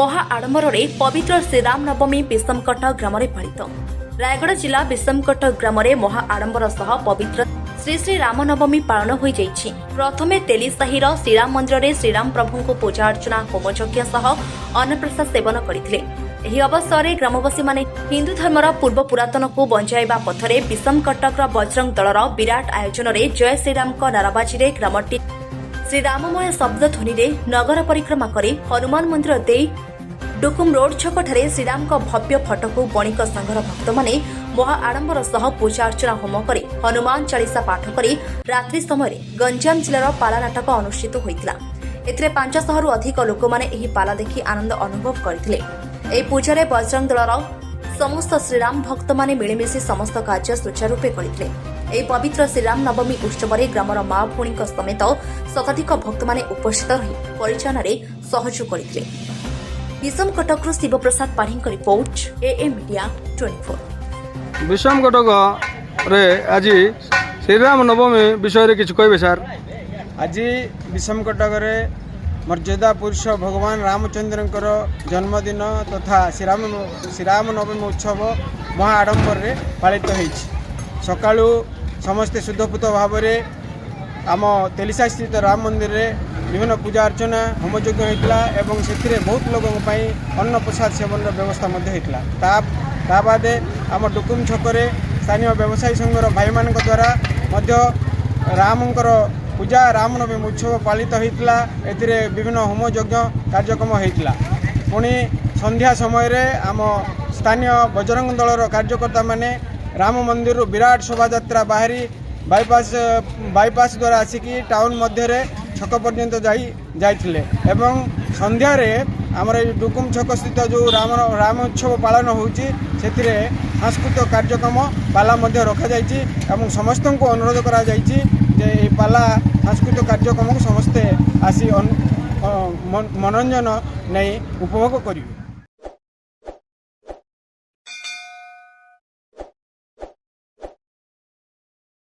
महा आडंबर पवित्र श्रीराम नवमी विषमकट ग्राम पालित। रायगढ़ जिला विषमकट ग्राम महा आडंबर सह पवित्र श्री श्री राम नवमी पालन हो जाइछि। प्रथमे तेलीसाही श्रीराम मंदिर में श्रीराम प्रभु को पूजा अर्चना होमयज्ञ सह अन्नप्रसाद सेवन करथिले। ଏହି ଅବସରରେ ଗ୍ରାମବାସୀମାନେ ହିନ୍ଦୁ ଧର୍ମର ପୂର୍ବ ପୁରାତନକୁ ବଞ୍ଚାଇବା ପଥରେ ବିଷମ କଟକର ବଜରଙ୍ଗ ଦଳର ବିରାଟ ଆୟୋଜନରେ ଜୟ ଶ୍ରୀରାମଙ୍କ ନାରାବାଜିରେ ଗ୍ରାମଟି ଶ୍ରୀରାମମୟ ଶବ୍ଦ ଧ୍ୱନିରେ ନଗର ପରିକ୍ରମା କରି ହନୁମାନ ମନ୍ଦିର ଦେଇ ଡୁକୁମ ରୋଡ୍ ଛକଠାରେ ଶ୍ରୀରାମଙ୍କ ଭବ୍ୟ ଫଟୋକୁ ବଣିକ ସଂଘର ଭକ୍ତମାନେ ମହା ଆଡମ୍ବର ସହ ପୂଜା ଅର୍ଚ୍ଚନା ହୋମ କରି ହନୁମାନ ଚାଳିଶା ପାଠ କରି ରାତ୍ରି ସମୟରେ ଗଞ୍ଜାମ ଜିଲ୍ଲାର ପାଲା ନାଟକ ଅନୁଷ୍ଠିତ ହୋଇଥିଲା। ଏଥିରେ 500ରୁ ଅଧିକ ଲୋକମାନେ ଏହି ପାଲା ଦେଖି ଆନନ୍ଦ ଅନୁଭବ କରିଥିଲେ। ଏହି ପୂଜାରେ ବଜରଙ୍ଗ ଦଳର ସମସ୍ତ ଶ୍ରୀରାମ ଭକ୍ତମାନେ ମିଳିମିଶି ସମସ୍ତ କାର୍ଯ୍ୟ ସୁଚାରୁରୂପେ କରିଥିଲେ। ଏହି ପବିତ୍ର ଶ୍ରୀରାମ ନବମୀ ଉତ୍ସବରେ ଗ୍ରାମର ମା ଭଉଣୀଙ୍କ ସମେତ ଶତାଧିକ ଭକ୍ତମାନେ ଉପସ୍ଥିତ ରହି ପରିଚାଳନାରେ ସହଯୋଗ କରିଥିଲେ। ବିଷମ କଟକରୁ ଶିବପ୍ରସାଦ ପାଢ଼ୀଙ୍କ ରିପୋର୍ଟ AM ମିଡିଆ 24। विषम कटक रे आज श्रीराम नवमी विषय किसी कहबे सर? आज विषम कटक रे मर्यादा पुरुष भगवान रामचंद्र जन्मदिन तथा श्रीराम नवमी उत्सव महा आडंबर रे पालित होइछि। सकाळु समस्ते शुद्धपूत भाव में आम तेलिसा स्थित राम मंदिर रे विभिन्न पूजा अर्चना होमयज्ञ होता एवं से बहुत लोगों अन्न प्रसाद सेवन व्यवस्था होता। बादे आम डुकुम छकरे स्थानीय व्यवसायी संघर भाई मान द्वारा रामंकर पूजा रामनवमी उत्सव पालित होता। एथिरे विभिन्न होमयज्ञ कार्यक्रम होता। पुणी संध्या समय रे आम स्थानीय बजरंग दलर कार्यकर्ता माने राम मंदिर विराट शोभा यात्रा बाहरी बाईपास द्वारा आसिकी टाउन मध्य छक पर्यंत जाइथिले एवं संध्या रे आमर डुकुम छक स्थित जो राम उत्सव पालन होउची सेथिरे सांस्कृतिक कार्यक्रम पाला मध्य रखा जाइछि एवं समस्त को अनुरोध करा जाइछि जे ए पाला सांस्कृतिक कार्यक्रम को समस्ते आसी मनोरंजन नहीं उपभोग करिवे।